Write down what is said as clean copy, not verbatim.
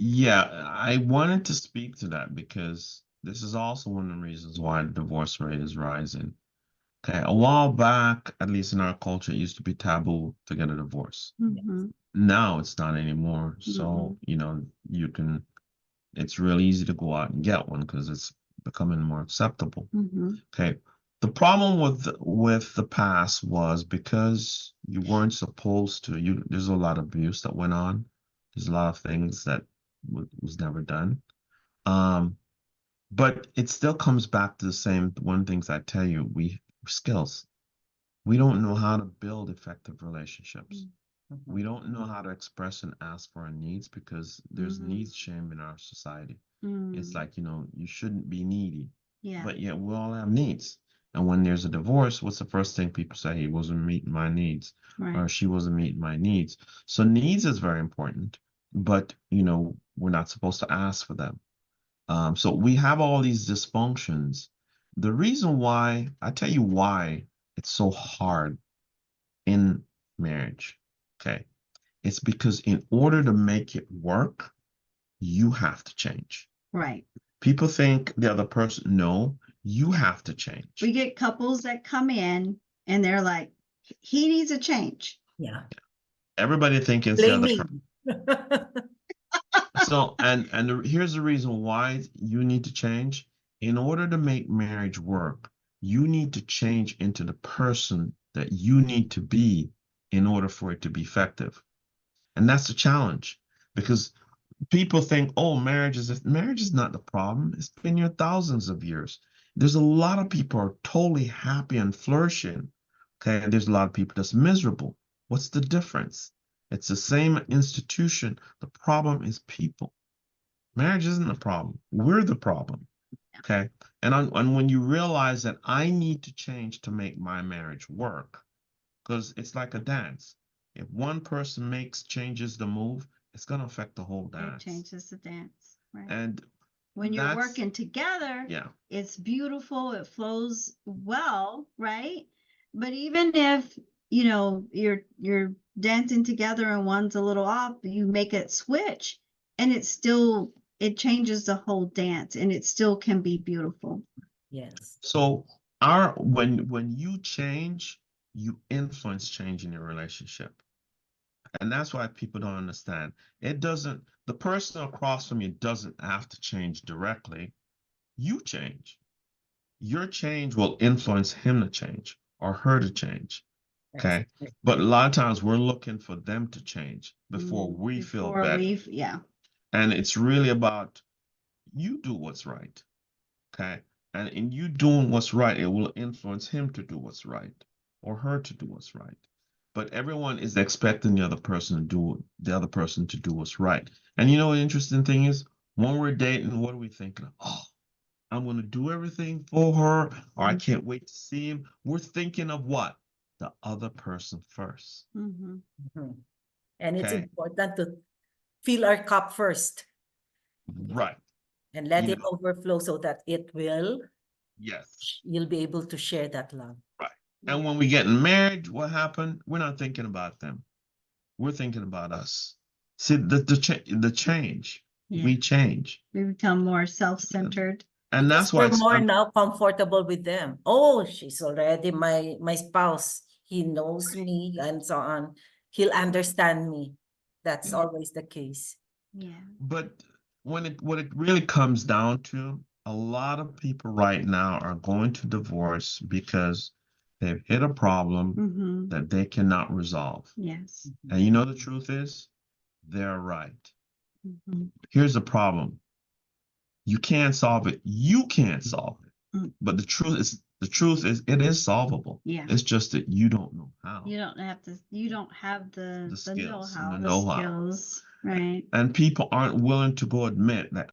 Yeah, I wanted to speak to that because this is also one of the reasons why the divorce rate is rising. Okay, a while back, at least in our culture, it used to be taboo to get a divorce. Mm-hmm. Now it's not anymore. Mm-hmm. So, it's real easy to go out and get one because it's becoming more acceptable. Mm-hmm. Okay. The problem with the past was because you weren't supposed to, there's a lot of abuse that went on. There's a lot of things that was never done. Um, but it still comes back to the same one things I tell you, skills. We don't know how to build effective relationships. We don't know how to express and ask for our needs because there's Mm-hmm. needs shame in our society. It's Mm. like, you shouldn't be needy, Yeah. but yet we all have needs. And when there's a divorce, what's the first thing people say? He wasn't meeting my needs, Right. or she wasn't meeting my needs. So needs is very important, but we're not supposed to ask for them. So we have all these dysfunctions. The reason why, I tell you why it's so hard in marriage, okay? It's because in order to make it work, you have to change. Right. People think the other person, no, you have to change. We get couples that come in and they're like, he needs a change. Yeah. Everybody thinking it's the other person. Blaming. So, here's the reason why you need to change. In order to make marriage work, you need to change into the person that you need to be in order for it to be effective. And that's the challenge because people think, oh, marriage is not the problem. It's been here thousands of years. There's a lot of people are totally happy and flourishing. Okay, and there's a lot of people that's miserable. What's the difference? It's the same institution. The problem is people. Marriage isn't the problem. We're the problem. Okay. And when you realize that I need to change to make my marriage work, because it's like a dance. If one person changes the move, it's going to affect the whole It dance. changes the dance. Right. And when you're working together, yeah, it's beautiful. It flows well, right? But even if you're dancing together and one's a little off, you make it switch, and it changes the whole dance, and it still can be beautiful. Yes. So when you change, you influence change in your relationship. And that's why people don't understand. The person across from you doesn't have to change directly. You change. Your change will influence him to change or her to change. Okay. But a lot of times we're looking for them to change before we feel better. Yeah. And it's really about you do what's right. Okay. And in you doing what's right, it will influence him to do what's right or her to do what's right. But everyone is expecting the other person to do what's right. And the interesting thing is, when we're dating, what are we thinking of? Oh, I'm going to do everything for her, or I can't wait to see him. We're thinking of what? The other person first. Mm-hmm. And it's important to fill our cup first. Right. And let it overflow so that it will. Yes. You'll be able to share that love. Right. And when we get married, what happened? We're not thinking about them. We're thinking about us. See, the change. Yeah. We change. We become more self-centered. And that's why we're more now comfortable with them. Oh, she's already my spouse. He knows me and so on. He'll understand me. That's always the case. Yeah. But what it really comes down to, a lot of people right now are going to divorce because they've hit a problem that they cannot resolve. Yes. And the truth is, they're right. Mm-hmm. Here's the problem. You can't solve it. You can't solve it. But the truth is it is solvable. Yeah. It's just that you don't know how. You don't have the skills know-how, and the the know-how. skills. Right. And people aren't willing to go admit that